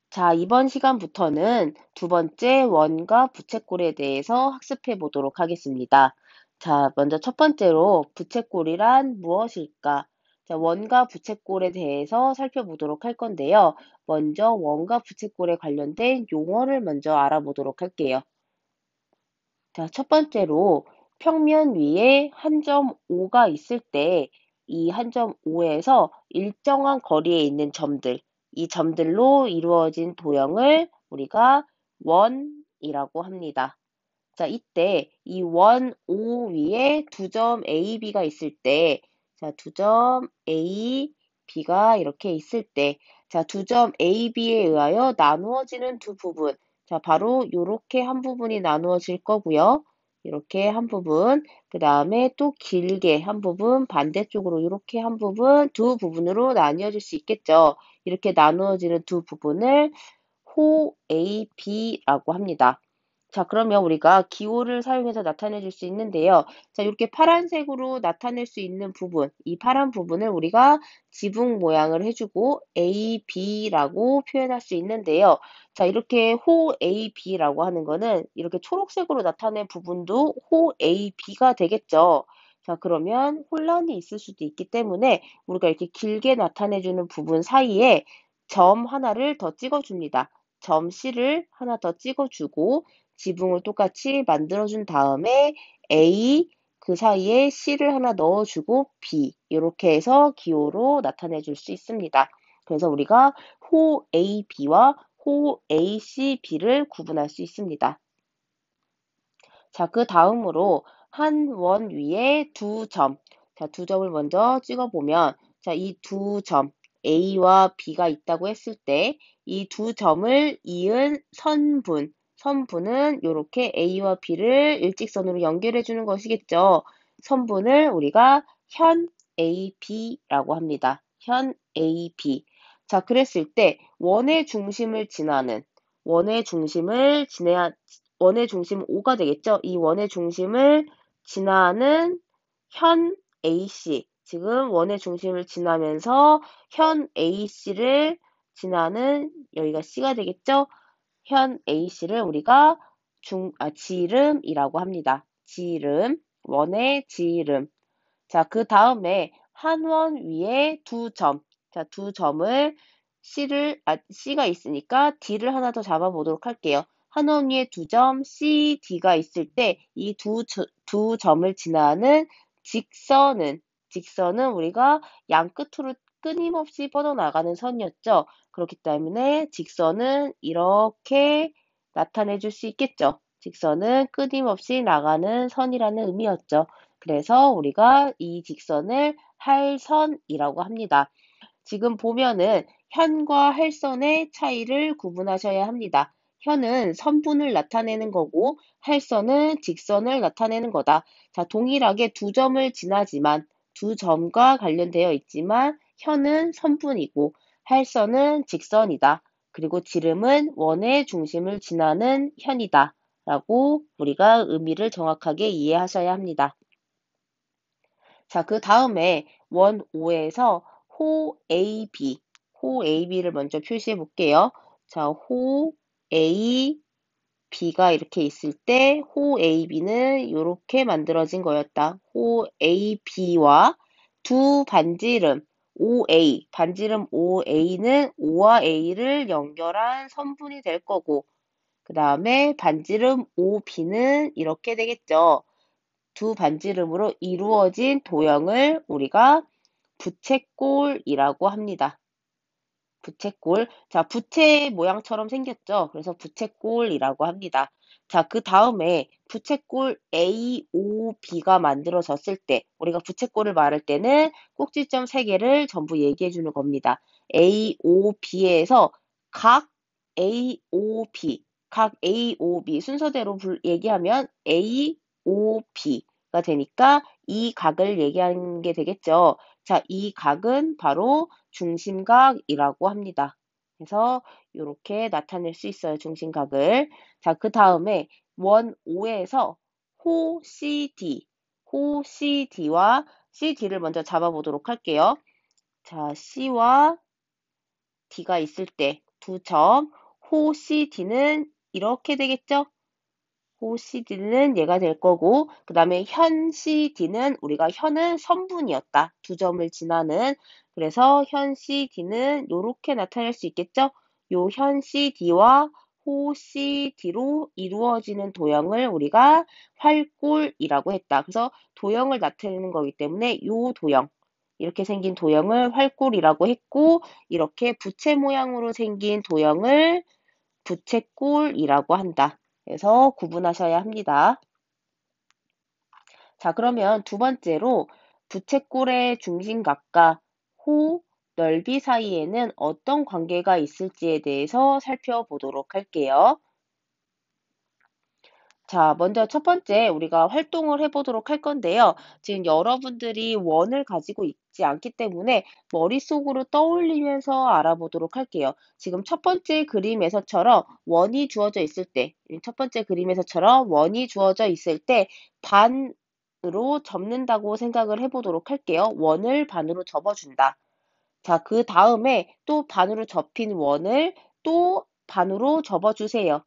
자, 이번 시간부터는 두 번째 원과 부채꼴에 대해서 학습해 보도록 하겠습니다. 자, 먼저 첫 번째로 부채꼴이란 무엇일까? 자, 원과 부채꼴에 대해서 살펴보도록 할 건데요. 먼저 원과 부채꼴에 관련된 용어를 먼저 알아보도록 할게요. 자, 첫 번째로 평면 위에 한 점 O가 있을 때 이 한 점 O에서 일정한 거리에 있는 점들, 이 점들로 이루어진 도형을 우리가 원이라고 합니다. 자, 이때 이 원 O 위에 두 점 A, B가 있을 때, 자, 두 점 A, B가 이렇게 있을 때, 자, 두 점 A, B에 의하여 나누어지는 두 부분, 자, 바로 요렇게 한 부분이 나누어질 거고요. 이렇게 한 부분, 그 다음에 또 길게 한 부분, 반대쪽으로 이렇게 한 부분, 두 부분으로 나뉘어질 수 있겠죠. 이렇게 나누어지는 두 부분을 호 A, B라고 합니다. 자, 그러면 우리가 기호를 사용해서 나타내 줄 수 있는데요. 자, 이렇게 파란색으로 나타낼 수 있는 부분, 이 파란 부분을 우리가 지붕 모양을 해주고 A, B라고 표현할 수 있는데요. 자, 이렇게 호 A, B라고 하는 거는 이렇게 초록색으로 나타낸 부분도 호 A, B가 되겠죠. 자, 그러면 혼란이 있을 수도 있기 때문에 우리가 이렇게 길게 나타내주는 부분 사이에 점 하나를 더 찍어줍니다. 점 C를 하나 더 찍어주고 지붕을 똑같이 만들어준 다음에 A 그 사이에 C를 하나 넣어주고 B 이렇게 해서 기호로 나타내 줄 수 있습니다. 그래서 우리가 호 AB와 호 ACB를 구분할 수 있습니다. 자, 그 다음으로 한 원 위에 두 점. 자, 두 점을 먼저 찍어보면, 자, 이 두 점, A와 B가 있다고 했을 때, 이 두 점을 이은 선분은 이렇게 A와 B를 일직선으로 연결해 주는 것이겠죠. 선분을 우리가 현 AB라고 합니다. 현 AB. 자, 그랬을 때, 원의 중심 O가 되겠죠? 이 원의 중심을 지나는 현 AC, 지금 원의 중심을 지나면서 현 AC를 지나는 여기가 C가 되겠죠? 현 AC를 우리가 지름이라고 합니다. 지름, 원의 지름. 자, 그 다음에 한 원 위에 두 점. 자, 두 점을 C가 있으니까 D를 하나 더 잡아보도록 할게요. 한 원 위에 두 점, C, D가 있을 때 이 두 점을 지나는 직선은 우리가 양 끝으로 끊임없이 뻗어나가는 선이었죠. 그렇기 때문에 직선은 이렇게 나타내 줄 수 있겠죠. 직선은 끊임없이 나가는 선이라는 의미였죠. 그래서 우리가 이 직선을 할선이라고 합니다. 지금 보면은 현과 할선의 차이를 구분하셔야 합니다. 현은 선분을 나타내는 거고 할선은 직선을 나타내는 거다. 자, 동일하게 두 점을 지나지만 두 점과 관련되어 있지만 현은 선분이고 할선은 직선이다. 그리고 지름은 원의 중심을 지나는 현이다. 라고 우리가 의미를 정확하게 이해하셔야 합니다. 자, 그 다음에 원 5에서 호 AB를 먼저 표시해 볼게요. 자, 호 AB가 이렇게 있을 때 호 AB는 이렇게 만들어진 거였다. 호 AB와 두 반지름 OA, 반지름 OA는 O와 A를 연결한 선분이 될 거고, 그 다음에 반지름 OB는 이렇게 되겠죠. 두 반지름으로 이루어진 도형을 우리가 부채꼴이라고 합니다. 부채꼴. 자, 부채 모양처럼 생겼죠? 그래서 부채꼴이라고 합니다. 자, 그 다음에 부채꼴 AOB가 만들어졌을 때, 우리가 부채꼴을 말할 때는 꼭지점 3개를 전부 얘기해 주는 겁니다. AOB에서 각 AOB 순서대로 얘기하면 AOB가 되니까 이 각을 얘기하는 게 되겠죠. 자, 이 각은 바로 중심각이라고 합니다. 그래서 이렇게 나타낼 수 있어요. 중심각을. 자, 그 다음에 원 5에서 호 CD와 CD를 먼저 잡아보도록 할게요. 자, C와 D가 있을 때 두 점, 호 CD는 이렇게 되겠죠? 호 CD는 얘가 될 거고, 그 다음에 현 CD는 우리가 현은 선분이었다. 두 점을 지나는. 그래서 현 CD는 이렇게 나타낼 수 있겠죠? 요 현 CD와 호 CD로 이루어지는 도형을 우리가 활골이라고 했다. 그래서 도형을 나타내는 거기 때문에 요 도형, 이렇게 생긴 도형을 활골이라고 했고, 이렇게 부채 모양으로 생긴 도형을 부채꼴이라고 한다. 그래서 구분하셔야 합니다. 자, 그러면 두 번째로 부채꼴의 중심각과 호, 넓이 사이에는 어떤 관계가 있을지에 대해서 살펴보도록 할게요. 자, 먼저 첫 번째 우리가 활동을 해보도록 할 건데요. 지금 여러분들이 원을 가지고 있지 않기 때문에 머릿속으로 떠올리면서 알아보도록 할게요. 지금 첫 번째 그림에서처럼 원이 주어져 있을 때, 첫 번째 그림에서처럼 원이 주어져 있을 때 반으로 접는다고 생각을 해보도록 할게요. 원을 반으로 접어준다. 자, 그 다음에 또 반으로 접힌 원을 또 반으로 접어주세요.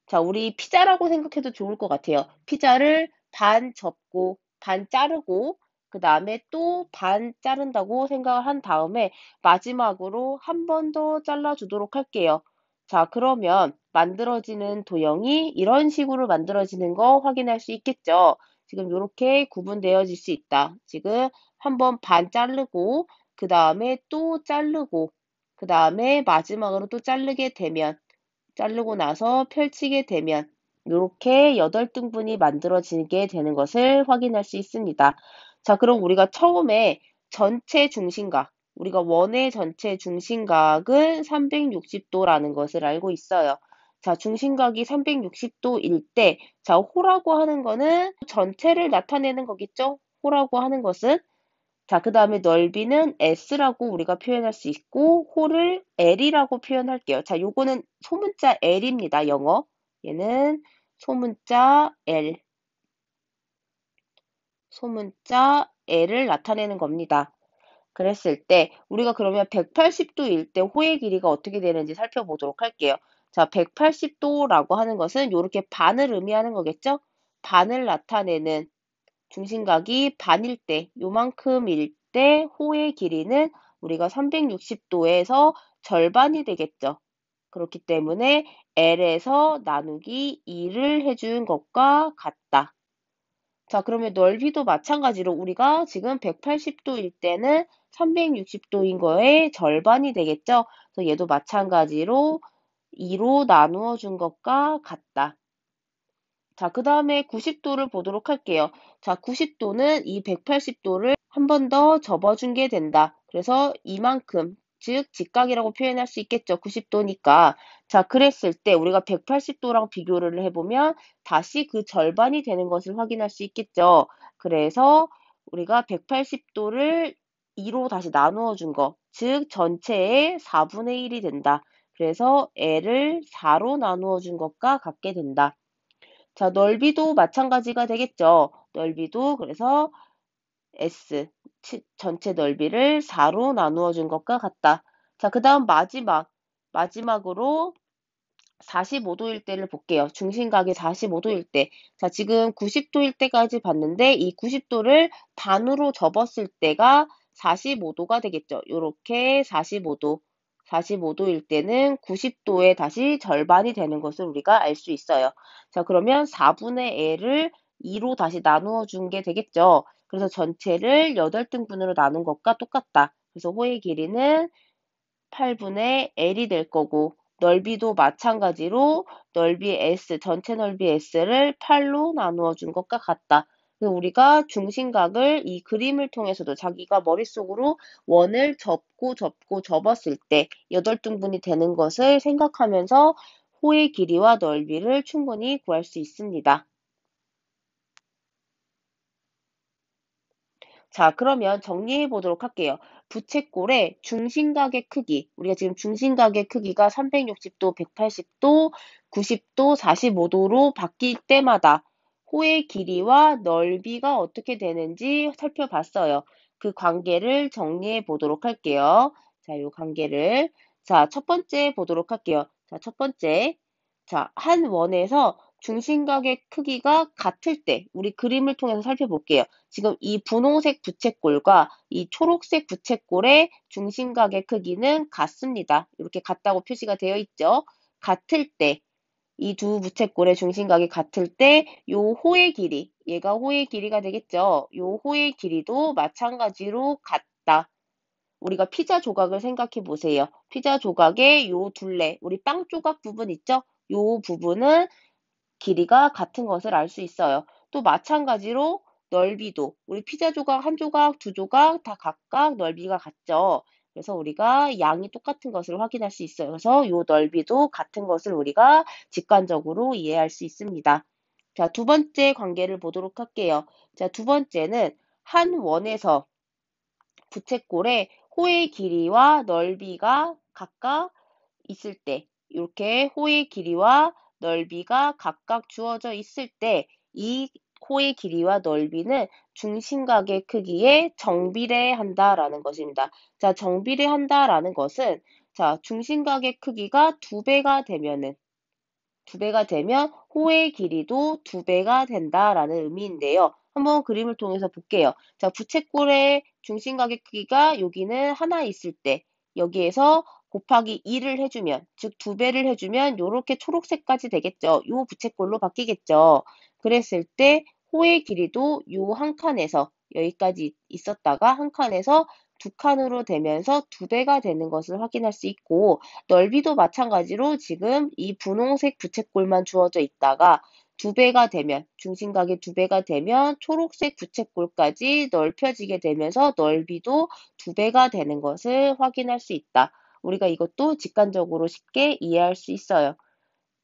자, 우리 피자라고 생각해도 좋을 것 같아요. 피자를 반 접고, 반 자르고, 그 다음에 또 반 자른다고 생각을 한 다음에 마지막으로 한 번 더 잘라주도록 할게요. 자, 그러면 만들어지는 도형이 이런 식으로 만들어지는 거 확인할 수 있겠죠? 지금 이렇게 구분되어질 수 있다. 지금 한 번 반 자르고, 그 다음에 또 자르고, 그 다음에 마지막으로 또 자르고 나서 펼치게 되면 이렇게 8등분이 만들어지게 되는 것을 확인할 수 있습니다. 자, 그럼 우리가 처음에 전체 중심각, 우리가 원의 전체 중심각은 360도라는 것을 알고 있어요. 자, 중심각이 360도일 때, 자, 호라고 하는 거는 전체를 나타내는 거겠죠? 호라고 하는 것은. 자, 그 다음에 넓이는 S라고 우리가 표현할 수 있고, 호를 L이라고 표현할게요. 자, 요거는 소문자 L입니다, 영어. 얘는 소문자 L, 소문자 L을 나타내는 겁니다. 그랬을 때, 우리가 그러면 180도일 때 호의 길이가 어떻게 되는지 살펴보도록 할게요. 자, 180도라고 하는 것은 이렇게 반을 의미하는 거겠죠? 반을 나타내는 중심각이 반일 때, 요만큼일 때 호의 길이는 우리가 360도에서 절반이 되겠죠. 그렇기 때문에 L에서 나누기 2를 해준 것과 같다. 자, 그러면 넓이도 마찬가지로 우리가 지금 180도일 때는 360도인 거에 절반이 되겠죠. 그래서 얘도 마찬가지로 2로 나누어 준 것과 같다. 자, 그 다음에 90도를 보도록 할게요. 자, 90도는 이 180도를 한 번 더 접어준 게 된다. 그래서 이만큼, 즉 직각이라고 표현할 수 있겠죠. 90도니까. 자, 그랬을 때 우리가 180도랑 비교를 해보면 다시 그 절반이 되는 것을 확인할 수 있겠죠. 그래서 우리가 180도를 2로 다시 나누어 준 거, 즉 전체의 4분의 1이 된다. 그래서 L을 4로 나누어 준 것과 같게 된다. 자, 넓이도 마찬가지가 되겠죠. 넓이도 그래서 S, 전체 넓이를 4로 나누어 준 것과 같다. 자, 그 다음 마지막으로 45도일 때를 볼게요. 중심각이 45도일 때. 자, 지금 90도일 때까지 봤는데 이 90도를 반으로 접었을 때가 45도가 되겠죠. 요렇게 45도. 45도일 때는 90도의 다시 절반이 되는 것을 우리가 알 수 있어요. 자, 그러면 4분의 L을 2로 다시 나누어 준 게 되겠죠. 그래서 전체를 8등분으로 나눈 것과 똑같다. 그래서 호의 길이는 8분의 L이 될 거고, 넓이도 마찬가지로 넓이 S, 전체 넓이 S를 8로 나누어 준 것과 같다. 그래서 우리가 중심각을 이 그림을 통해서도 자기가 머릿속으로 원을 접었을 때 8등분이 되는 것을 생각하면서 호의 길이와 넓이를 충분히 구할 수 있습니다. 자, 그러면 정리해 보도록 할게요. 부채꼴의 중심각의 크기, 우리가 지금 중심각의 크기가 360도, 180도, 90도, 45도로 바뀔 때마다 호의 길이와 넓이가 어떻게 되는지 살펴봤어요. 그 관계를 정리해 보도록 할게요. 자, 이 관계를. 자, 첫 번째 보도록 할게요. 자, 첫 번째. 자, 한 원에서 중심각의 크기가 같을 때 우리 그림을 통해서 살펴볼게요. 지금 이 분홍색 부채꼴과 이 초록색 부채꼴의 중심각의 크기는 같습니다. 이렇게 같다고 표시가 되어 있죠. 같을 때 이 두 부채꼴의 중심각이 같을 때 요 호의 길이, 얘가 호의 길이가 되겠죠. 요 호의 길이도 마찬가지로 같다. 우리가 피자 조각을 생각해 보세요. 피자 조각의 요 둘레, 우리 빵 조각 부분 있죠? 요 부분은 길이가 같은 것을 알 수 있어요. 또 마찬가지로 넓이도 우리 피자 조각 한 조각, 두 조각 다 각각 넓이가 같죠. 그래서 우리가 양이 똑같은 것을 확인할 수 있어요. 그래서 요 넓이도 같은 것을 우리가 직관적으로 이해할 수 있습니다. 자, 두 번째 관계를 보도록 할게요. 자, 두 번째는 한 원에서 부채꼴의 호의 길이와 넓이가 각각 있을 때, 이렇게 호의 길이와 넓이가 각각 주어져 있을 때, 이 호의 길이와 넓이는 중심각의 크기에 정비례한다라는 것입니다. 자, 정비례한다라는 것은, 자, 중심각의 크기가 두 배가 되면 호의 길이도 두 배가 된다라는 의미인데요. 한번 그림을 통해서 볼게요. 자, 부채꼴의 중심각의 크기가 여기는 하나 있을 때 여기에서 곱하기 2를 해주면, 즉 두 배를 해주면 이렇게 초록색까지 되겠죠. 요 부채꼴로 바뀌겠죠. 그랬을 때 호의 길이도 요 한 칸에서 여기까지 있었다가 한 칸에서 두 칸으로 되면서 두 배가 되는 것을 확인할 수 있고, 넓이도 마찬가지로 지금 이 분홍색 부채꼴만 주어져 있다가 두 배가 되면, 중심각이 두 배가 되면 초록색 부채꼴까지 넓혀지게 되면서 넓이도 두 배가 되는 것을 확인할 수 있다. 우리가 이것도 직관적으로 쉽게 이해할 수 있어요.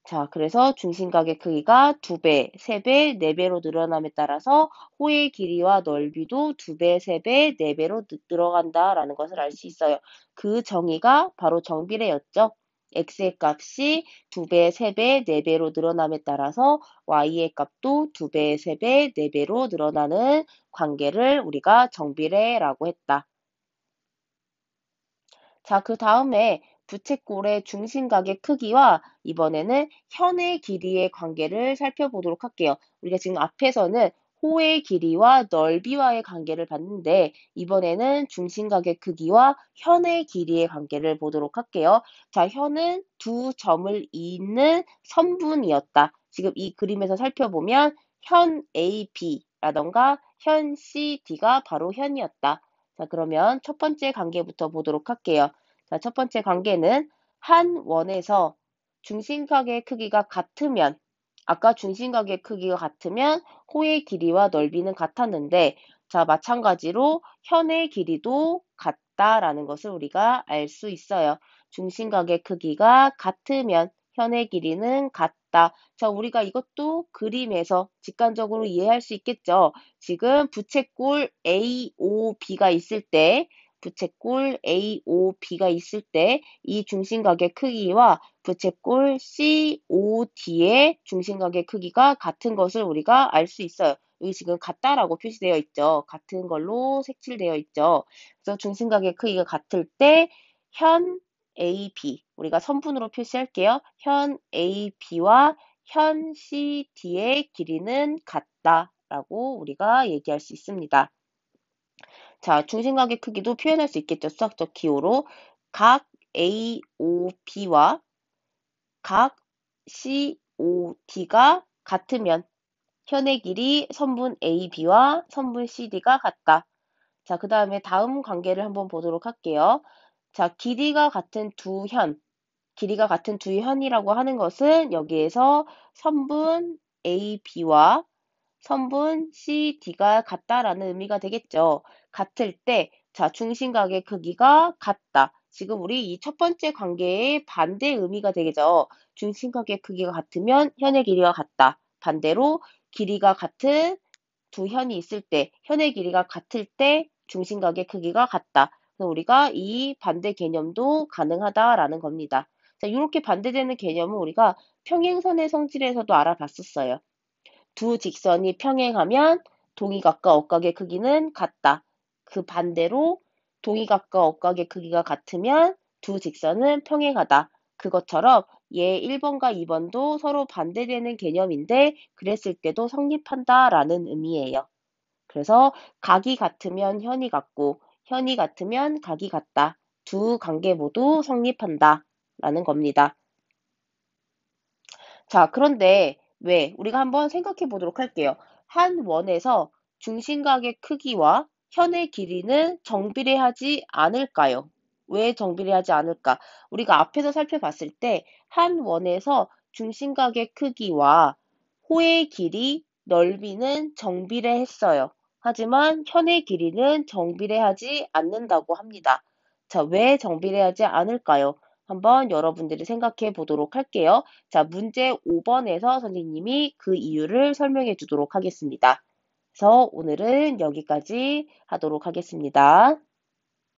자, 그래서 중심각의 크기가 두 배, 세 배, 네 배로 늘어남에 따라서 호의 길이와 넓이도 두 배, 세 배, 네 배로 늘어간다라는 것을 알 수 있어요. 그 정의가 바로 정비례였죠. x의 값이 두 배, 세 배, 네 배로 늘어남에 따라서 y의 값도 두 배, 세 배, 네 배로 늘어나는 관계를 우리가 정비례라고 했다. 자, 그 다음에 부채꼴의 중심각의 크기와 이번에는 현의 길이의 관계를 살펴보도록 할게요. 우리가 지금 앞에서는 호의 길이와 넓이와의 관계를 봤는데 이번에는 중심각의 크기와 현의 길이의 관계를 보도록 할게요. 자, 현은 두 점을 잇는 선분이었다. 지금 이 그림에서 살펴보면 현 AB라던가 현 CD가 바로 현이었다. 자, 그러면 첫 번째 관계부터 보도록 할게요. 자, 첫 번째 관계는 한 원에서 중심각의 크기가 같으면, 아까 중심각의 크기가 같으면 호의 길이와 넓이는 같았는데, 자, 마찬가지로 현의 길이도 같다라는 것을 우리가 알 수 있어요. 중심각의 크기가 같으면 현의 길이는 같다. 자, 우리가 이것도 그림에서 직관적으로 이해할 수 있겠죠. 지금 부채꼴 AOB가 있을 때, 부채꼴 AOB가 있을 때 이 중심각의 크기와 부채꼴 COD의 중심각의 크기가 같은 것을 우리가 알 수 있어요. 여기 지금 같다라고 표시되어 있죠. 같은 걸로 색칠되어 있죠. 그래서 중심각의 크기가 같을 때 현 AB, 우리가 선분으로 표시할게요. 현 AB와 현 CD의 길이는 같다라고 우리가 얘기할 수 있습니다. 자, 중심각의 크기도 표현할 수 있겠죠. 수학적 기호로. 각 AOB와 각 COD가 같으면 현의 길이 선분 AB와 선분 CD가 같다. 자, 그 다음에 다음 관계를 한번 보도록 할게요. 자, 길이가 같은 두 현이라고 하는 것은 여기에서 선분 AB와 선분 CD가 같다라는 의미가 되겠죠. 같을 때, 자, 중심각의 크기가 같다. 지금 우리 이 첫 번째 관계의 반대 의미가 되겠죠. 중심각의 크기가 같으면 현의 길이가 같다. 반대로 길이가 같은 두 현이 있을 때, 현의 길이가 같을 때 중심각의 크기가 같다. 그래서 우리가 이 반대 개념도 가능하다라는 겁니다. 자, 이렇게 반대되는 개념은 우리가 평행선의 성질에서도 알아봤었어요. 두 직선이 평행하면 동의각과 억각의 크기는 같다. 그 반대로 동의각과 억각의 크기가 같으면 두 직선은 평행하다. 그것처럼 얘 1번과 2번도 서로 반대되는 개념인데 그랬을 때도 성립한다라는 의미예요. 그래서 각이 같으면 현이 같고 현이 같으면 각이 같다. 두 관계 모두 성립한다. 라는 겁니다. 자, 그런데 왜? 우리가 한번 생각해 보도록 할게요. 한 원에서 중심각의 크기와 현의 길이는 정비례하지 않을까요? 왜 정비례하지 않을까? 우리가 앞에서 살펴봤을 때 한 원에서 중심각의 크기와 호의 길이, 넓이는 정비례했어요. 하지만 현의 길이는 정비례하지 않는다고 합니다. 자, 왜 정비례하지 않을까요? 한번 여러분들이 생각해 보도록 할게요. 자, 문제 5번에서 선생님이 그 이유를 설명해 주도록 하겠습니다. 그래서 오늘은 여기까지 하도록 하겠습니다.